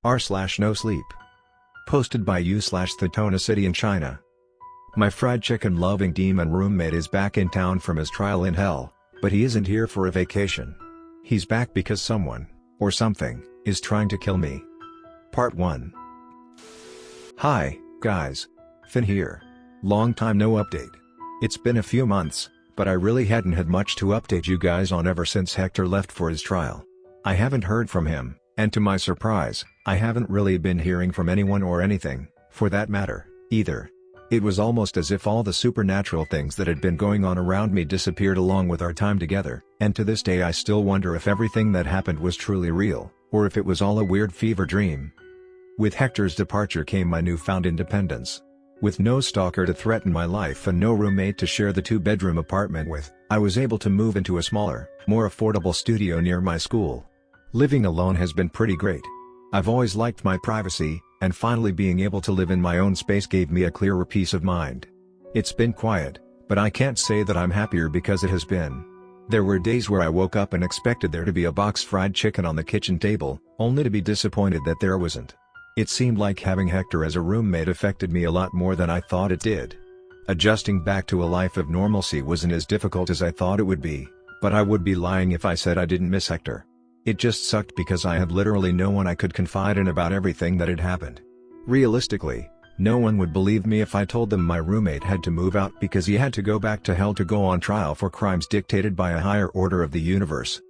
r/Nosleep. Posted by you/thatonecityinchina. My fried chicken loving demon roommate is back in town from his trial in hell, but he isn't here for a vacation. He's back because someone, or something, is trying to kill me. Part 1. Hi, guys. Finn here. Long time no update. It's been a few months, but I really hadn't had much to update you guys on ever since Hector left for his trial. I haven't heard from him, and to my surprise, I haven't really been hearing from anyone or anything, for that matter, either. It was almost as if all the supernatural things that had been going on around me disappeared along with our time together, and to this day I still wonder if everything that happened was truly real, or if it was all a weird fever dream. With Hector's departure came my newfound independence. With no stalker to threaten my life and no roommate to share the two-bedroom apartment with, I was able to move into a smaller, more affordable studio near my school. Living alone has been pretty great. I've always liked my privacy, and finally being able to live in my own space gave me a clearer peace of mind. It's been quiet, but I can't say that I'm happier because it has been. There were days where I woke up and expected there to be a box fried chicken on the kitchen table, only to be disappointed that there wasn't. It seemed like having Hector as a roommate affected me a lot more than I thought it did. Adjusting back to a life of normalcy wasn't as difficult as I thought it would be, but I would be lying if I said I didn't miss Hector. It just sucked because I had literally no one I could confide in about everything that had happened. Realistically, no one would believe me if I told them my roommate had to move out because he had to go back to hell to go on trial for crimes dictated by a higher order of the universe.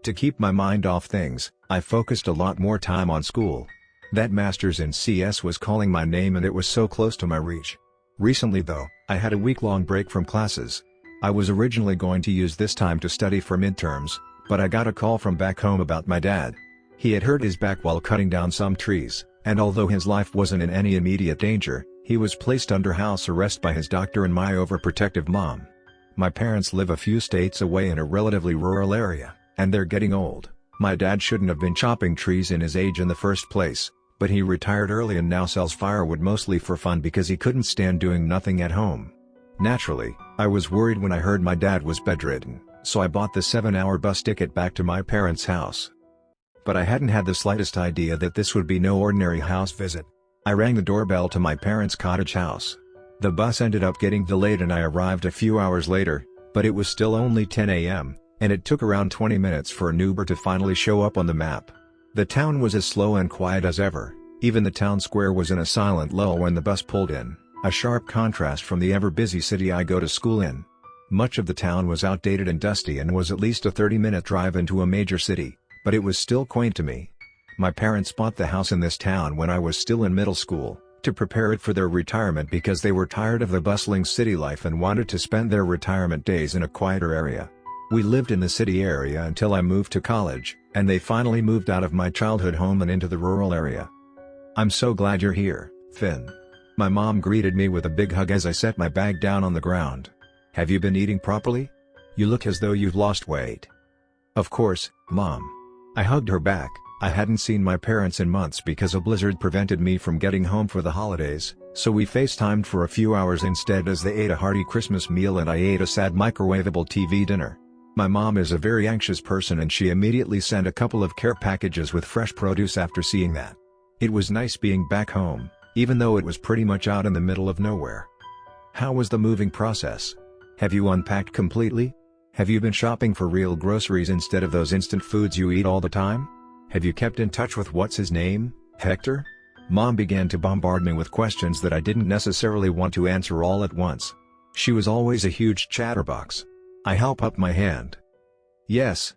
To keep my mind off things, I focused a lot more time on school. That master's in CS was calling my name and it was so close to my reach. Recently though, I had a week-long break from classes. I was originally going to use this time to study for midterms, but I got a call from back home about my dad. He had hurt his back while cutting down some trees, and although his life wasn't in any immediate danger, he was placed under house arrest by his doctor and my overprotective mom. My parents live a few states away in a relatively rural area, and they're getting old. My dad shouldn't have been chopping trees in his age in the first place, but he retired early and now sells firewood mostly for fun because he couldn't stand doing nothing at home. Naturally, I was worried when I heard my dad was bedridden, so I bought the 7-hour bus ticket back to my parents' house. But I hadn't had the slightest idea that this would be no ordinary house visit. I rang the doorbell to my parents' cottage house. The bus ended up getting delayed and I arrived a few hours later, but it was still only 10 a.m., and it took around 20 minutes for an Uber to finally show up on the map. The town was as slow and quiet as ever, even the town square was in a silent lull when the bus pulled in, a sharp contrast from the ever-busy city I go to school in. Much of the town was outdated and dusty and was at least a 30-minute drive into a major city, but it was still quaint to me. My parents bought the house in this town when I was still in middle school, to prepare it for their retirement because they were tired of the bustling city life and wanted to spend their retirement days in a quieter area. We lived in the city area until I moved to college, and they finally moved out of my childhood home and into the rural area. I'm so glad you're here, Finn. My mom greeted me with a big hug as I set my bag down on the ground. Have you been eating properly? You look as though you've lost weight. Of course, Mom. I hugged her back. I hadn't seen my parents in months because a blizzard prevented me from getting home for the holidays, so we FaceTimed for a few hours instead as they ate a hearty Christmas meal and I ate a sad microwavable TV dinner. My mom is a very anxious person and she immediately sent a couple of care packages with fresh produce after seeing that. It was nice being back home, even though it was pretty much out in the middle of nowhere. How was the moving process? Have you unpacked completely? Have you been shopping for real groceries instead of those instant foods you eat all the time? Have you kept in touch with what's his name, Hector? Mom began to bombard me with questions that I didn't necessarily want to answer all at once. She was always a huge chatterbox. I held up my hand. Yes,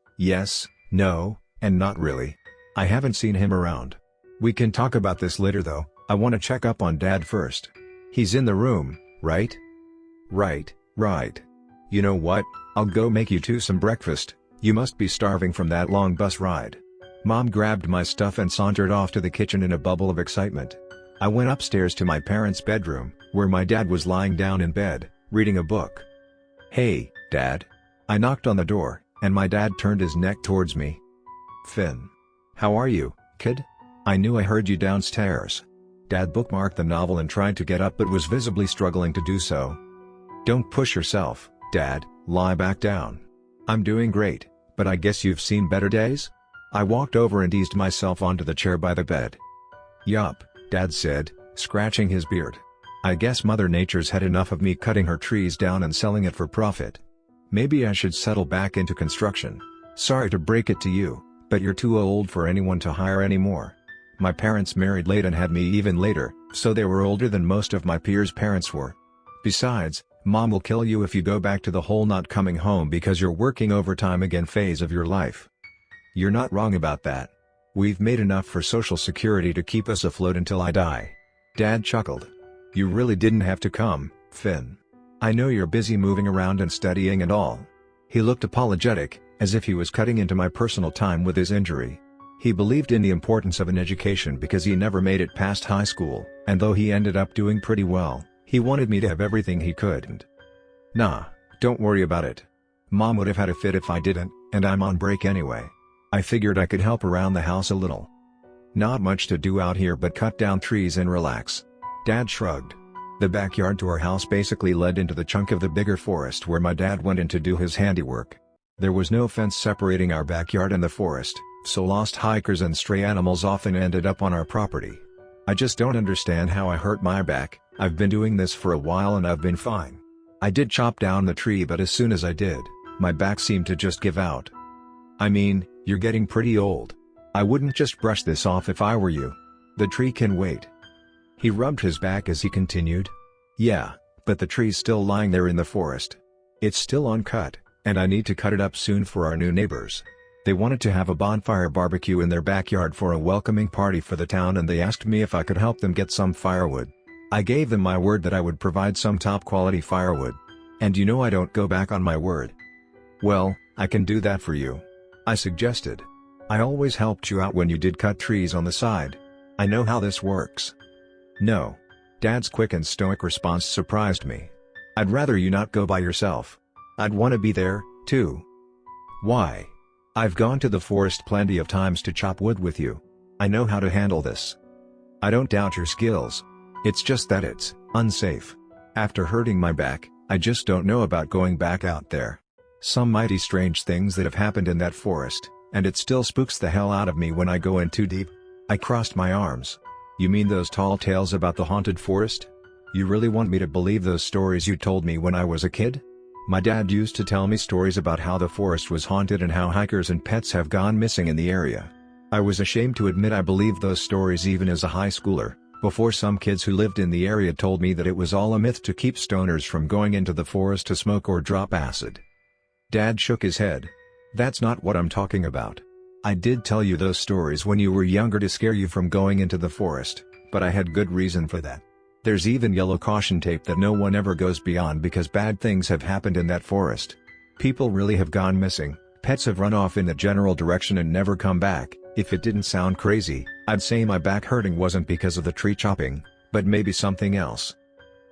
no, and not really. I haven't seen him around. We can talk about this later though, I want to check up on Dad first. He's in the room, right? Right. You know what, I'll go make you two some breakfast, you must be starving from that long bus ride. Mom grabbed my stuff and sauntered off to the kitchen in a bubble of excitement. I went upstairs to my parents' bedroom, where my dad was lying down in bed, reading a book. Hey, Dad. I knocked on the door, and my dad turned his neck towards me. Finn. How are you, kid? I knew I heard you downstairs. Dad bookmarked the novel and tried to get up but was visibly struggling to do so. Don't push yourself, Dad, lie back down. I'm doing great, but I guess you've seen better days? I walked over and eased myself onto the chair by the bed. Yup, Dad said, scratching his beard. I guess Mother Nature's had enough of me cutting her trees down and selling it for profit. Maybe I should settle back into construction. Sorry to break it to you, but you're too old for anyone to hire anymore. My parents married late and had me even later, so they were older than most of my peers' parents were. Besides, Mom will kill you if you go back to the whole not coming home because you're working overtime again phase of your life. You're not wrong about that. We've made enough for Social Security to keep us afloat until I die. Dad chuckled. You really didn't have to come, Finn. I know you're busy moving around and studying and all. He looked apologetic, as if he was cutting into my personal time with his injury. He believed in the importance of an education because he never made it past high school, and though he ended up doing pretty well, he wanted me to have everything he couldn't. Nah, don't worry about it. Mom would have had a fit if I didn't, and I'm on break anyway. I figured I could help around the house a little. Not much to do out here but cut down trees and relax. Dad shrugged. The backyard to our house basically led into the chunk of the bigger forest where my dad went in to do his handiwork. There was no fence separating our backyard and the forest, so lost hikers and stray animals often ended up on our property. I just don't understand how I hurt my back. I've been doing this for a while and I've been fine. I did chop down the tree, but as soon as I did, my back seemed to just give out. I mean, you're getting pretty old. I wouldn't just brush this off if I were you. The tree can wait. He rubbed his back as he continued. Yeah, but the tree's still lying there in the forest. It's still uncut, and I need to cut it up soon for our new neighbors. They wanted to have a bonfire barbecue in their backyard for a welcoming party for the town, and they asked me if I could help them get some firewood. I gave them my word that I would provide some top quality firewood. And you know I don't go back on my word. Well, I can do that for you. I suggested. I always helped you out when you did cut trees on the side. I know how this works. No. Dad's quick and stoic response surprised me. I'd rather you not go by yourself. I'd want to be there, too. Why? I've gone to the forest plenty of times to chop wood with you. I know how to handle this. I don't doubt your skills. It's just that it's unsafe. After hurting my back, I just don't know about going back out there. Some mighty strange things that have happened in that forest, and it still spooks the hell out of me when I go in too deep. I crossed my arms. You mean those tall tales about the haunted forest? You really want me to believe those stories you told me when I was a kid? My dad used to tell me stories about how the forest was haunted and how hikers and pets have gone missing in the area. I was ashamed to admit I believed those stories even as a high schooler, before some kids who lived in the area told me that it was all a myth to keep stoners from going into the forest to smoke or drop acid. Dad shook his head. That's not what I'm talking about. I did tell you those stories when you were younger to scare you from going into the forest, but I had good reason for that. There's even yellow caution tape that no one ever goes beyond because bad things have happened in that forest. People really have gone missing, pets have run off in the general direction and never come back. If it didn't sound crazy, I'd say my back hurting wasn't because of the tree chopping, but maybe something else.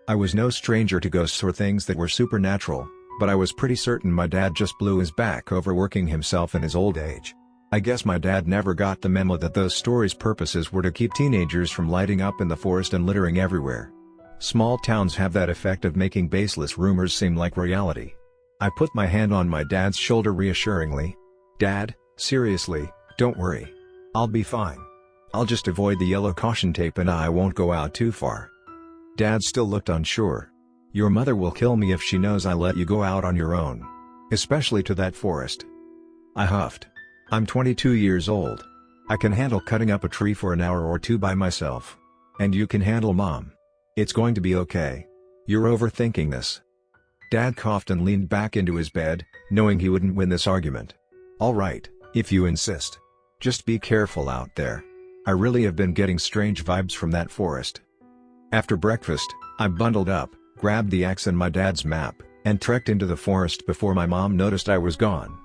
I was no stranger to ghosts or things that were supernatural, but I was pretty certain my dad just blew his back overworking himself in his old age. I guess my dad never got the memo that those stories' purposes were to keep teenagers from lighting up in the forest and littering everywhere. Small towns have that effect of making baseless rumors seem like reality. I put my hand on my dad's shoulder reassuringly. Dad, seriously, don't worry. I'll be fine. I'll just avoid the yellow caution tape and I won't go out too far. Dad still looked unsure. Your mother will kill me if she knows I let you go out on your own. Especially to that forest. I huffed. I'm 22 years old. I can handle cutting up a tree for an hour or two by myself. And you can handle Mom. It's going to be okay. You're overthinking this. Dad coughed and leaned back into his bed, knowing he wouldn't win this argument. All right, if you insist. Just be careful out there. I really have been getting strange vibes from that forest. After breakfast, I bundled up, grabbed the axe and my dad's map, and trekked into the forest before my mom noticed I was gone.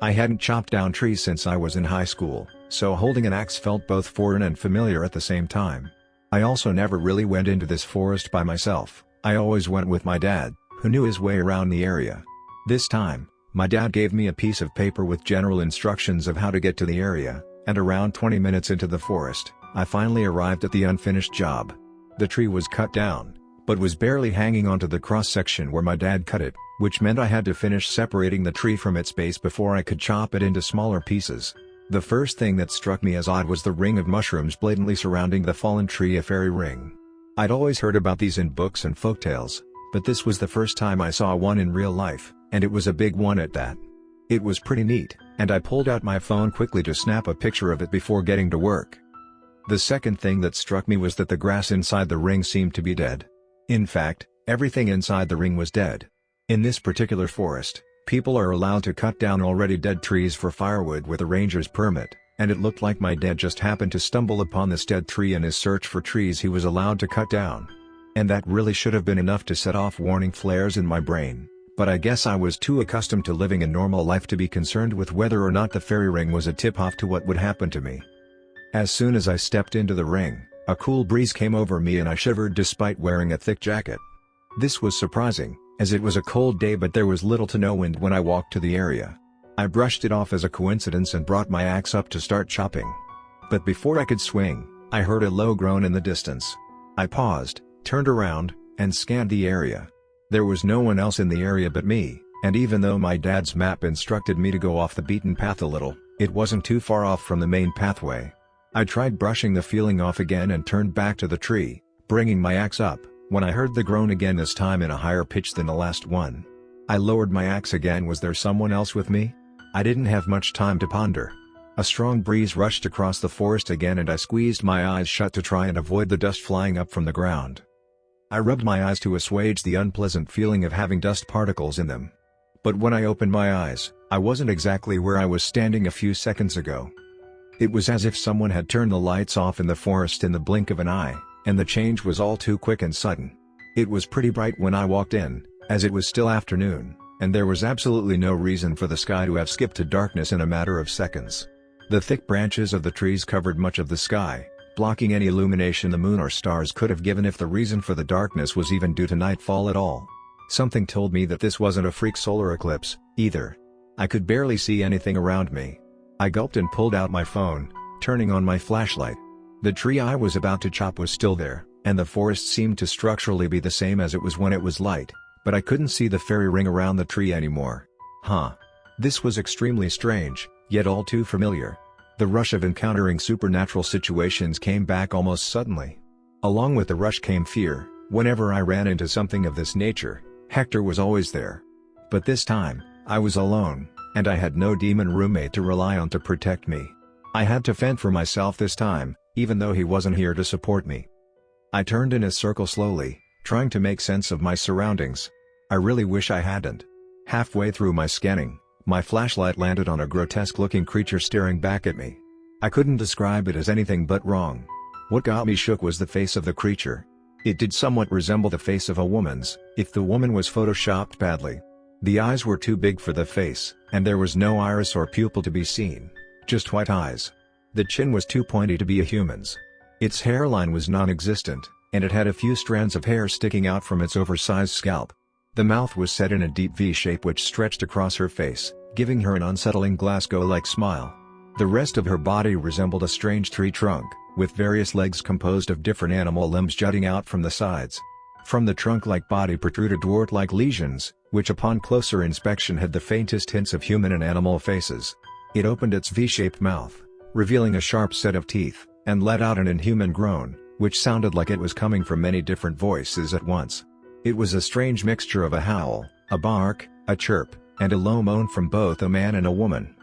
I hadn't chopped down trees since I was in high school, so holding an axe felt both foreign and familiar at the same time. I also never really went into this forest by myself. I always went with my dad, who knew his way around the area. This time, my dad gave me a piece of paper with general instructions of how to get to the area, and around 20 minutes into the forest, I finally arrived at the unfinished job. The tree was cut down, but was barely hanging onto the cross-section where my dad cut it, which meant I had to finish separating the tree from its base before I could chop it into smaller pieces. The first thing that struck me as odd was the ring of mushrooms blatantly surrounding the fallen tree, a fairy ring. I'd always heard about these in books and folktales, but this was the first time I saw one in real life, and it was a big one at that. It was pretty neat, and I pulled out my phone quickly to snap a picture of it before getting to work. The second thing that struck me was that the grass inside the ring seemed to be dead. In fact, everything inside the ring was dead. In this particular forest, people are allowed to cut down already dead trees for firewood with a ranger's permit, and it looked like my dad just happened to stumble upon this dead tree in his search for trees he was allowed to cut down. And that really should have been enough to set off warning flares in my brain, but I guess I was too accustomed to living a normal life to be concerned with whether or not the fairy ring was a tip-off to what would happen to me. As soon as I stepped into the ring, a cool breeze came over me and I shivered despite wearing a thick jacket. This was surprising, as it was a cold day, but there was little to no wind when I walked to the area. I brushed it off as a coincidence and brought my axe up to start chopping. But before I could swing, I heard a low groan in the distance. I paused, turned around, and scanned the area. There was no one else in the area but me, and even though my dad's map instructed me to go off the beaten path a little, it wasn't too far off from the main pathway. I tried brushing the feeling off again and turned back to the tree, bringing my axe up, when I heard the groan again, this time in a higher pitch than the last one. I lowered my axe again. Was there someone else with me? I didn't have much time to ponder. A strong breeze rushed across the forest again and I squeezed my eyes shut to try and avoid the dust flying up from the ground. I rubbed my eyes to assuage the unpleasant feeling of having dust particles in them. But when I opened my eyes, I wasn't exactly where I was standing a few seconds ago. It was as if someone had turned the lights off in the forest in the blink of an eye, and the change was all too quick and sudden. It was pretty bright when I walked in, as it was still afternoon, and there was absolutely no reason for the sky to have skipped to darkness in a matter of seconds. The thick branches of the trees covered much of the sky, blocking any illumination the moon or stars could have given if the reason for the darkness was even due to nightfall at all. Something told me that this wasn't a freak solar eclipse, either. I could barely see anything around me. I gulped and pulled out my phone, turning on my flashlight. The tree I was about to chop was still there, and the forest seemed to structurally be the same as it was when it was light, but I couldn't see the fairy ring around the tree anymore. This was extremely strange, yet all too familiar. The rush of encountering supernatural situations came back almost suddenly. Along with the rush came fear. Whenever I ran into something of this nature, Hector was always there. But this time, I was alone, and I had no demon roommate to rely on to protect me. I had to fend for myself this time, even though he wasn't here to support me. I turned in a circle slowly, trying to make sense of my surroundings. I really wish I hadn't. Halfway through my scanning, my flashlight landed on a grotesque-looking creature staring back at me. I couldn't describe it as anything but wrong. What got me shook was the face of the creature. It did somewhat resemble the face of a woman's, if the woman was photoshopped badly. The eyes were too big for the face, and there was no iris or pupil to be seen, just white eyes. The chin was too pointy to be a human's. Its hairline was non-existent, and it had a few strands of hair sticking out from its oversized scalp. The mouth was set in a deep V shape which stretched across her face, giving her an unsettling Glasgow-like smile. The rest of her body resembled a strange tree trunk, with various legs composed of different animal limbs jutting out from the sides. From the trunk-like body protruded wart-like lesions, which upon closer inspection had the faintest hints of human and animal faces. It opened its V-shaped mouth, revealing a sharp set of teeth, and let out an inhuman groan, which sounded like it was coming from many different voices at once. It was a strange mixture of a howl, a bark, a chirp, and a low moan from both a man and a woman.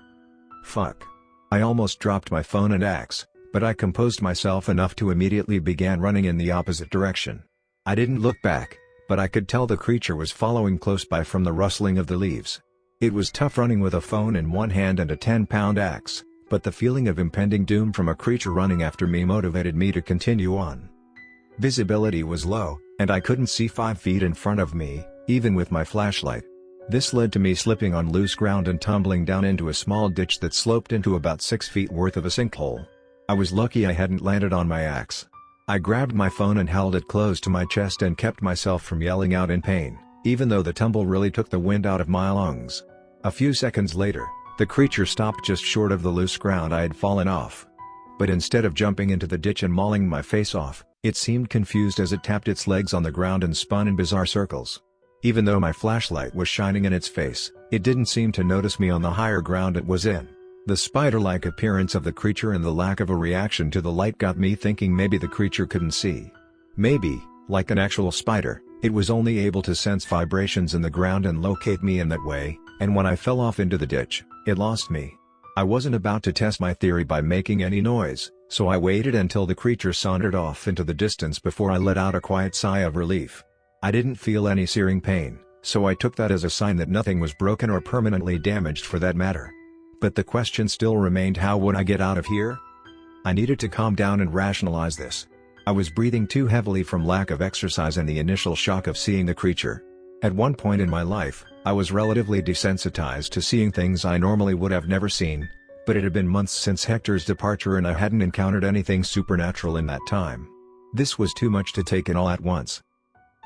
Fuck. I almost dropped my phone and axe, but I composed myself enough to immediately begin running in the opposite direction. I didn't look back, but I could tell the creature was following close by from the rustling of the leaves. It was tough running with a phone in one hand and a 10-pound axe, but the feeling of impending doom from a creature running after me motivated me to continue on. Visibility was low, and I couldn't see 5 feet in front of me, even with my flashlight. This led to me slipping on loose ground and tumbling down into a small ditch that sloped into about 6 feet worth of a sinkhole. I was lucky I hadn't landed on my axe. I grabbed my phone and held it close to my chest and kept myself from yelling out in pain, even though the tumble really took the wind out of my lungs. A few seconds later, the creature stopped just short of the loose ground I had fallen off. But instead of jumping into the ditch and mauling my face off, it seemed confused as it tapped its legs on the ground and spun in bizarre circles. Even though my flashlight was shining in its face, it didn't seem to notice me on the higher ground it was in. The spider-like appearance of the creature and the lack of a reaction to the light got me thinking maybe the creature couldn't see. Maybe, like an actual spider, it was only able to sense vibrations in the ground and locate me in that way, and when I fell off into the ditch, it lost me. I wasn't about to test my theory by making any noise, so I waited until the creature sauntered off into the distance before I let out a quiet sigh of relief. I didn't feel any searing pain, so I took that as a sign that nothing was broken or permanently damaged for that matter. But the question still remained, how would I get out of here? I needed to calm down and rationalize this. I was breathing too heavily from lack of exercise and the initial shock of seeing the creature. At one point in my life, I was relatively desensitized to seeing things I normally would have never seen, but it had been months since Hector's departure and I hadn't encountered anything supernatural in that time. This was too much to take in all at once.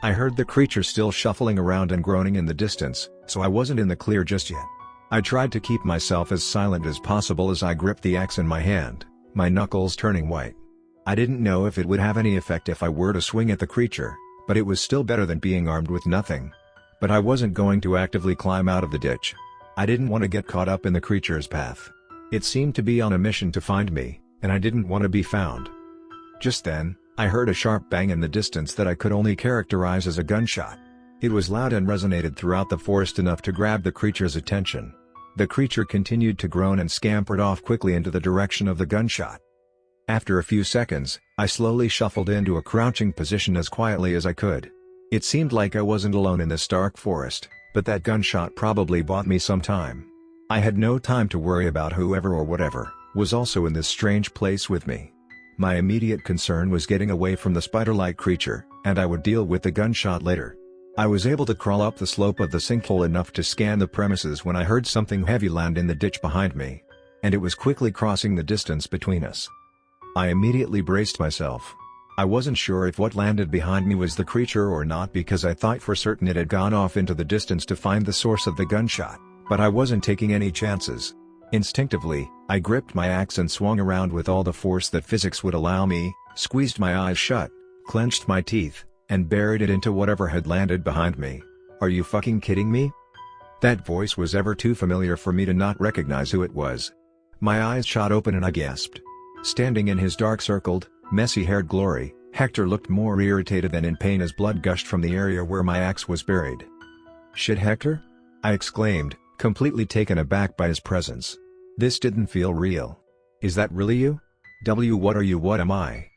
I heard the creature still shuffling around and groaning in the distance, so I wasn't in the clear just yet. I tried to keep myself as silent as possible as I gripped the axe in my hand, my knuckles turning white. I didn't know if it would have any effect if I were to swing at the creature, but it was still better than being armed with nothing. But I wasn't going to actively climb out of the ditch. I didn't want to get caught up in the creature's path. It seemed to be on a mission to find me, and I didn't want to be found. Just then, I heard a sharp bang in the distance that I could only characterize as a gunshot. It was loud and resonated throughout the forest enough to grab the creature's attention. The creature continued to groan and scampered off quickly into the direction of the gunshot. After a few seconds, I slowly shuffled into a crouching position as quietly as I could. It seemed like I wasn't alone in this dark forest, but that gunshot probably bought me some time. I had no time to worry about whoever or whatever was also in this strange place with me. My immediate concern was getting away from the spider-like creature, and I would deal with the gunshot later. I was able to crawl up the slope of the sinkhole enough to scan the premises when I heard something heavy land in the ditch behind me. And it was quickly crossing the distance between us. I immediately braced myself. I wasn't sure if what landed behind me was the creature or not because I thought for certain it had gone off into the distance to find the source of the gunshot, but I wasn't taking any chances. Instinctively, I gripped my axe and swung around with all the force that physics would allow me, squeezed my eyes shut, clenched my teeth, and buried it into whatever had landed behind me. Are you fucking kidding me? That voice was ever too familiar for me to not recognize who it was. My eyes shot open and I gasped. Standing in his dark-circled, messy-haired glory, Hector looked more irritated than in pain as blood gushed from the area where my axe was buried. "Shit, Hector?" I exclaimed, completely taken aback by his presence. This didn't feel real. "Is that really you? What are you? What am I?"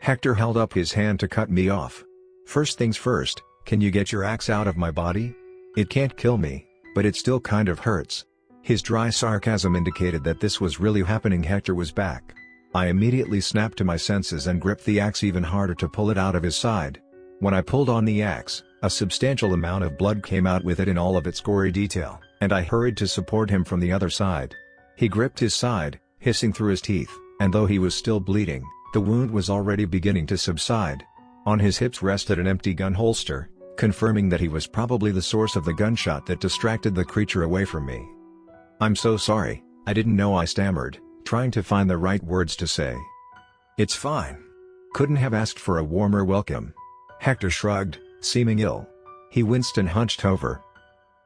Hector held up his hand to cut me off. "First things first, can you get your axe out of my body? It can't kill me, but it still kind of hurts." His dry sarcasm indicated that this was really happening. Hector was back. I immediately snapped to my senses and gripped the axe even harder to pull it out of his side. When I pulled on the axe, a substantial amount of blood came out with it in all of its gory detail, and I hurried to support him from the other side. He gripped his side, hissing through his teeth, and though he was still bleeding, the wound was already beginning to subside. On his hips rested an empty gun holster, confirming that he was probably the source of the gunshot that distracted the creature away from me. "I'm so sorry, I didn't know," I stammered, trying to find the right words to say. "It's fine. Couldn't have asked for a warmer welcome." Hector shrugged, seeming ill. He winced and hunched over.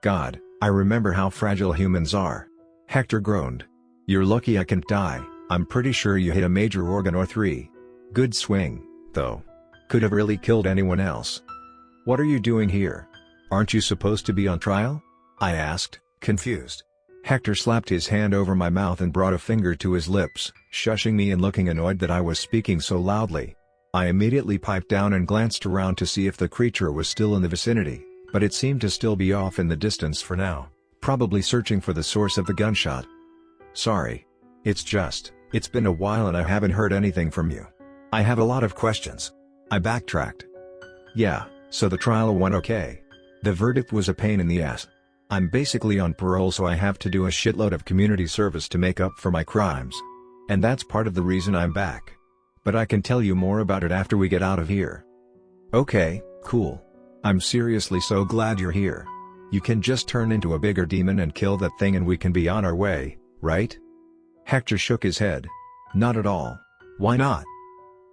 "God, I remember how fragile humans are." Hector groaned. "You're lucky I can't die. I'm pretty sure you hit a major organ or three. Good swing, though. Could have really killed anyone else." "What are you doing here? Aren't you supposed to be on trial?" I asked, confused. Hector slapped his hand over my mouth and brought a finger to his lips, shushing me and looking annoyed that I was speaking so loudly. I immediately piped down and glanced around to see if the creature was still in the vicinity, but it seemed to still be off in the distance for now, probably searching for the source of the gunshot. "Sorry. It's been a while and I haven't heard anything from you. I have a lot of questions." I backtracked. "Yeah, so the trial went okay. The verdict was a pain in the ass. I'm basically on parole, so I have to do a shitload of community service to make up for my crimes. And that's part of the reason I'm back. But I can tell you more about it after we get out of here." "Okay, cool. I'm seriously so glad you're here. You can just turn into a bigger demon and kill that thing and we can be on our way, right?" Hector shook his head. "Not at all. Why not?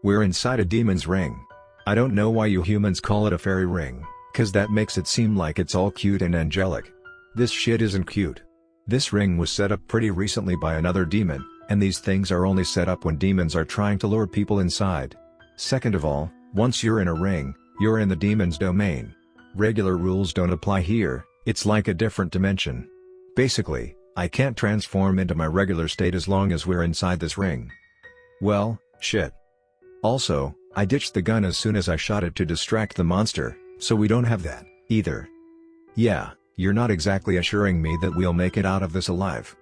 We're inside a demon's ring. I don't know why you humans call it a fairy ring, 'cause that makes it seem like it's all cute and angelic. This shit isn't cute. This ring was set up pretty recently by another demon, and these things are only set up when demons are trying to lure people inside. Second of all, once you're in a ring, you're in the demon's domain. Regular rules don't apply here, it's like a different dimension. Basically, I can't transform into my regular state as long as we're inside this ring. Well, shit. Also, I ditched the gun as soon as I shot it to distract the monster, so we don't have that, either. Yeah, you're not exactly assuring me that we'll make it out of this alive.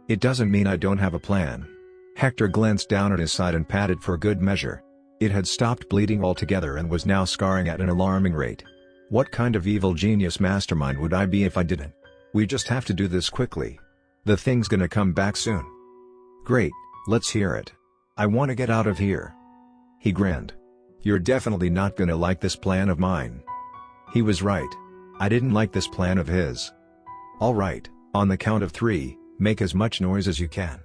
It doesn't mean I don't have a plan. Hector glanced down at his side and patted for good measure. It had stopped bleeding altogether and was now scarring at an alarming rate. What kind of evil genius mastermind would I be if I didn't? We just have to do this quickly. The thing's gonna come back soon. Great, let's hear it. I want to get out of here. He grinned. You're definitely not gonna like this plan of mine. He was right. I didn't like this plan of his. Alright, on the count of 3, make as much noise as you can.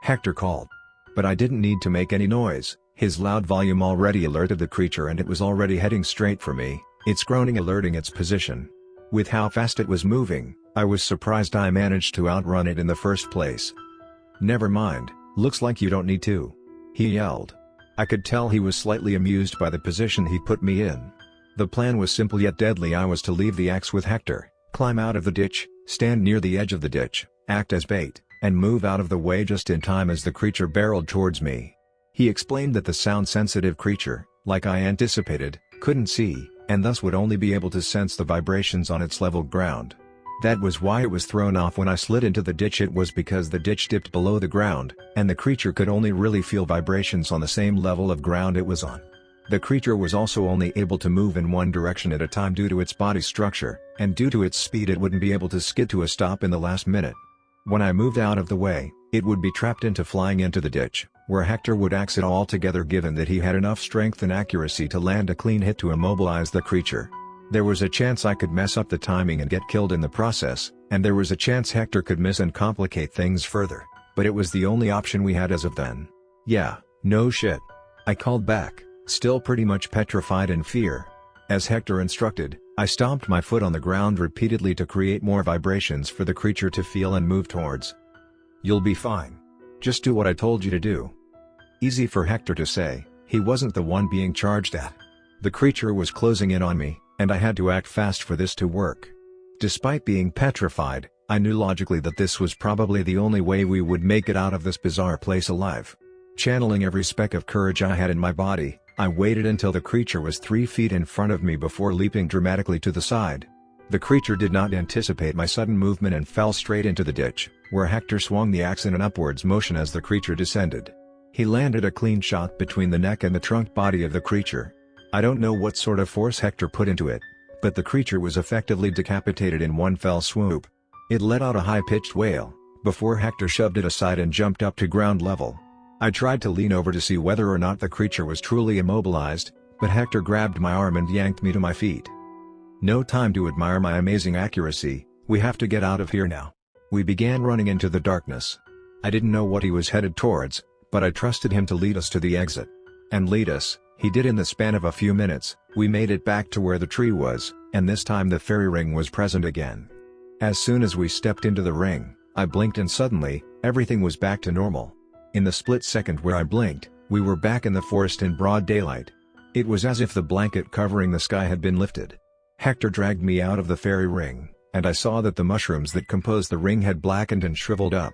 Hector called. But I didn't need to make any noise, his loud volume already alerted the creature and it was already heading straight for me, its groaning alerting its position. With how fast it was moving, I was surprised I managed to outrun it in the first place. Never mind, looks like you don't need to. He yelled. I could tell he was slightly amused by the position he put me in. The plan was simple yet deadly. I was to leave the axe with Hector, climb out of the ditch, stand near the edge of the ditch, act as bait, and move out of the way just in time as the creature barreled towards me. He explained that the sound-sensitive creature, like I anticipated, couldn't see, and thus would only be able to sense the vibrations on its level ground. That was why it was thrown off when I slid into the ditch. It was because the ditch dipped below the ground, and the creature could only really feel vibrations on the same level of ground it was on. The creature was also only able to move in one direction at a time due to its body structure, and due to its speed it wouldn't be able to skid to a stop in the last minute. When I moved out of the way, it would be trapped into flying into the ditch, where Hector would axe it altogether given that he had enough strength and accuracy to land a clean hit to immobilize the creature. There was a chance I could mess up the timing and get killed in the process, and there was a chance Hector could miss and complicate things further, but it was the only option we had as of then. Yeah, no shit. I called back, still pretty much petrified in fear. As Hector instructed, I stomped my foot on the ground repeatedly to create more vibrations for the creature to feel and move towards. You'll be fine. Just do what I told you to do. Easy for Hector to say, he wasn't the one being charged at. The creature was closing in on me, and I had to act fast for this to work. Despite being petrified, I knew logically that this was probably the only way we would make it out of this bizarre place alive. Channeling every speck of courage I had in my body, I waited until the creature was 3 feet in front of me before leaping dramatically to the side. The creature did not anticipate my sudden movement and fell straight into the ditch, where Hector swung the axe in an upwards motion as the creature descended. He landed a clean shot between the neck and the trunk body of the creature. I don't know what sort of force Hector put into it, but the creature was effectively decapitated in one fell swoop. It let out a high-pitched wail, before Hector shoved it aside and jumped up to ground level. I tried to lean over to see whether or not the creature was truly immobilized, but Hector grabbed my arm and yanked me to my feet. No time to admire my amazing accuracy, we have to get out of here now. We began running into the darkness. I didn't know what he was headed towards, but I trusted him to lead us to the exit. And lead us, he did in the span of a few minutes. We made it back to where the tree was, and this time the fairy ring was present again. As soon as we stepped into the ring, I blinked and suddenly, everything was back to normal. In the split second where I blinked, we were back in the forest in broad daylight. It was as if the blanket covering the sky had been lifted. Hector dragged me out of the fairy ring, and I saw that the mushrooms that composed the ring had blackened and shriveled up.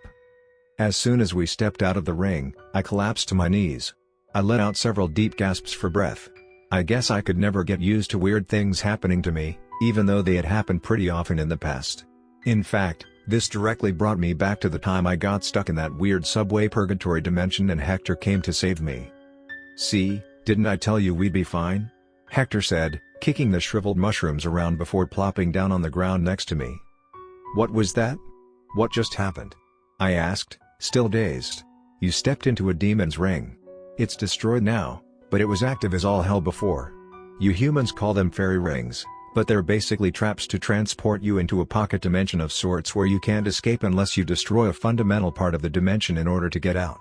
As soon as we stepped out of the ring, I collapsed to my knees. I let out several deep gasps for breath. I guess I could never get used to weird things happening to me, even though they had happened pretty often in the past. In fact, this directly brought me back to the time I got stuck in that weird subway purgatory dimension and Hector came to save me. See, didn't I tell you we'd be fine? Hector said, kicking the shriveled mushrooms around before plopping down on the ground next to me. What was that? What just happened? I asked, still dazed. You stepped into a demon's ring. It's destroyed now, but it was active as all hell before. You humans call them fairy rings, but they're basically traps to transport you into a pocket dimension of sorts where you can't escape unless you destroy a fundamental part of the dimension in order to get out.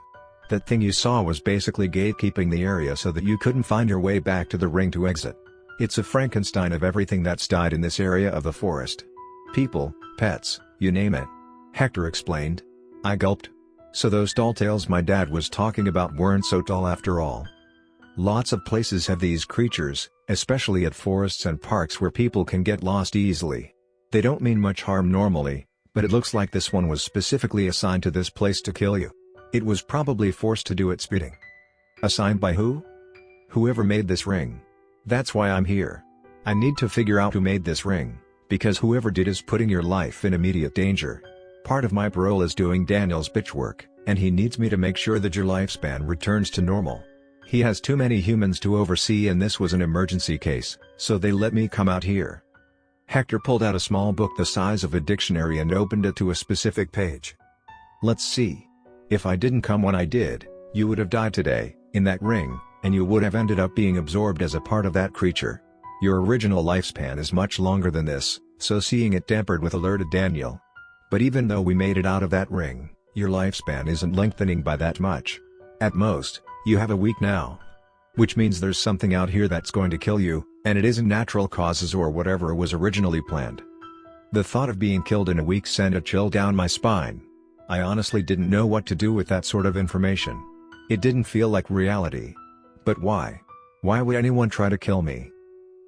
That thing you saw was basically gatekeeping the area so that you couldn't find your way back to the ring to exit. It's a Frankenstein of everything that's died in this area of the forest. People, pets, you name it. Hector explained. I gulped. So those tall tales my dad was talking about weren't so tall after all. Lots of places have these creatures, especially at forests and parks where people can get lost easily. They don't mean much harm normally, but it looks like this one was specifically assigned to this place to kill you. It was probably forced to do its bidding. Assigned by who? Whoever made this ring. That's why I'm here. I need to figure out who made this ring, because whoever did is putting your life in immediate danger. Part of my parole is doing Daniel's bitch work, and he needs me to make sure that your lifespan returns to normal. He has too many humans to oversee and this was an emergency case, so they let me come out here. Hector pulled out a small book the size of a dictionary and opened it to a specific page. Let's see. If I didn't come when I did, you would have died today, in that ring, and you would have ended up being absorbed as a part of that creature. Your original lifespan is much longer than this, so seeing it tampered with alerted Daniel. But even though we made it out of that ring, your lifespan isn't lengthening by that much. At most, you have a week now. Which means there's something out here that's going to kill you, and it isn't natural causes or whatever was originally planned. The thought of being killed in a week sent a chill down my spine. I honestly didn't know what to do with that sort of information. It didn't feel like reality. But why? Why would anyone try to kill me?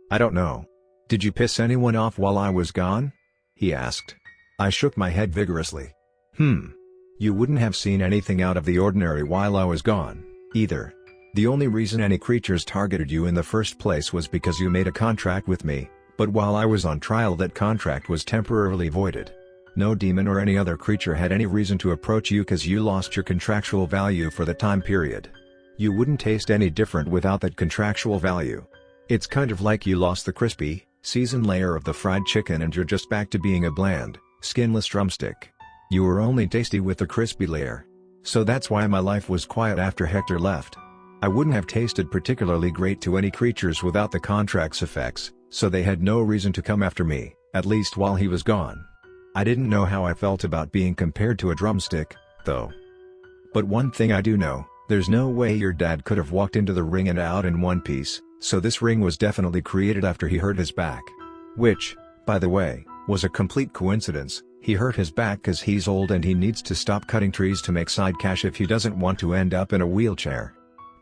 I don't know. Did you piss anyone off while I was gone? He asked. I shook my head vigorously. You wouldn't have seen anything out of the ordinary while I was gone, either. The only reason any creatures targeted you in the first place was because you made a contract with me, but while I was on trial that contract was temporarily voided. No demon or any other creature had any reason to approach you cause you lost your contractual value for the time period. You wouldn't taste any different without that contractual value. It's kind of like you lost the crispy, seasoned layer of the fried chicken and you're just back to being a bland, skinless drumstick. You were only tasty with the crispy layer. So that's why my life was quiet after Hector left. I wouldn't have tasted particularly great to any creatures without the contract's effects, so they had no reason to come after me, at least while he was gone. I didn't know how I felt about being compared to a drumstick, though. But one thing I do know, there's no way your dad could have walked into the ring and out in one piece, so this ring was definitely created after he hurt his back. Which, by the way, was a complete coincidence. He hurt his back cause he's old and he needs to stop cutting trees to make side cash if he doesn't want to end up in a wheelchair.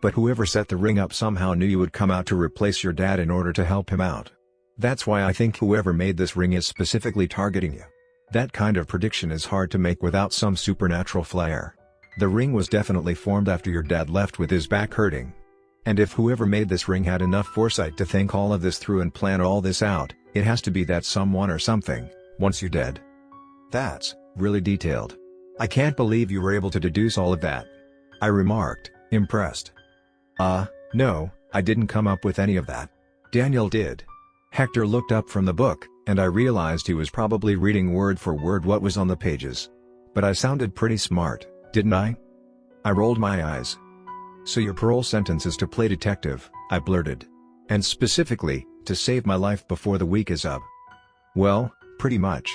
But whoever set the ring up somehow knew you would come out to replace your dad in order to help him out. That's why I think whoever made this ring is specifically targeting you. That kind of prediction is hard to make without some supernatural flair. The ring was definitely formed after your dad left with his back hurting. And if whoever made this ring had enough foresight to think all of this through and plan all this out, it has to be that someone or something, once you're dead. That's really detailed. I can't believe you were able to deduce all of that. I remarked, impressed. No, I didn't come up with any of that. Daniel did. Hector looked up from the book, and I realized he was probably reading word for word what was on the pages. But I sounded pretty smart, didn't I? I rolled my eyes. So your parole sentence is to play detective, I blurted. And specifically, to save my life before the week is up. Well, pretty much.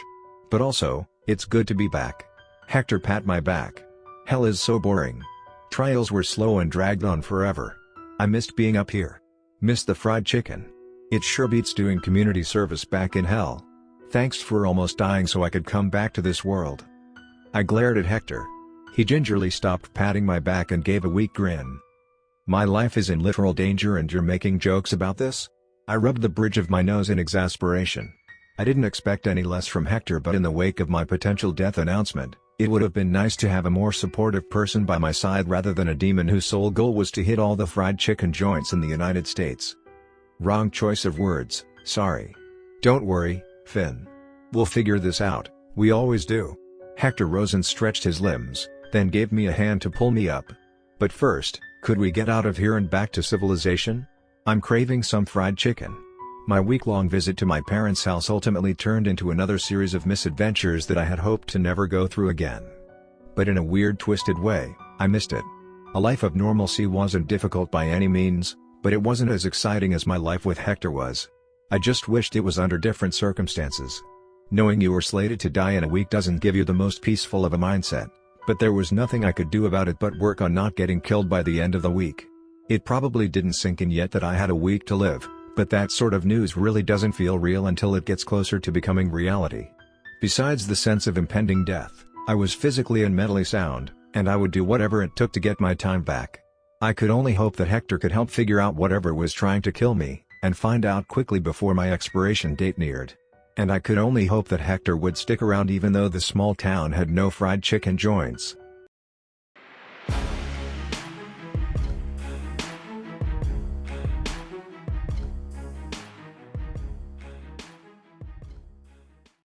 But also, it's good to be back. Hector pat my back. Hell is so boring. Trials were slow and dragged on forever. I missed being up here. Missed the fried chicken. It sure beats doing community service back in hell. Thanks for almost dying so I could come back to this world. I glared at Hector. He gingerly stopped patting my back and gave a weak grin. My life is in literal danger and you're making jokes about this? I rubbed the bridge of my nose in exasperation. I didn't expect any less from Hector, but in the wake of my potential death announcement, it would have been nice to have a more supportive person by my side rather than a demon whose sole goal was to hit all the fried chicken joints in the United States. Wrong choice of words, sorry. Don't worry, Finn. We'll figure this out, we always do. Hector rose and stretched his limbs, then gave me a hand to pull me up. But first, could we get out of here and back to civilization? I'm craving some fried chicken. My week-long visit to my parents' house ultimately turned into another series of misadventures that I had hoped to never go through again. But in a weird twisted way, I missed it. A life of normalcy wasn't difficult by any means, but it wasn't as exciting as my life with Hector was. I just wished it was under different circumstances. Knowing you were slated to die in a week doesn't give you the most peaceful of a mindset, but there was nothing I could do about it but work on not getting killed by the end of the week. It probably didn't sink in yet that I had a week to live. But that sort of news really doesn't feel real until it gets closer to becoming reality. Besides the sense of impending death, I was physically and mentally sound, and I would do whatever it took to get my time back. I could only hope that Hector could help figure out whatever was trying to kill me, and find out quickly before my expiration date neared. And I could only hope that Hector would stick around even though the small town had no fried chicken joints.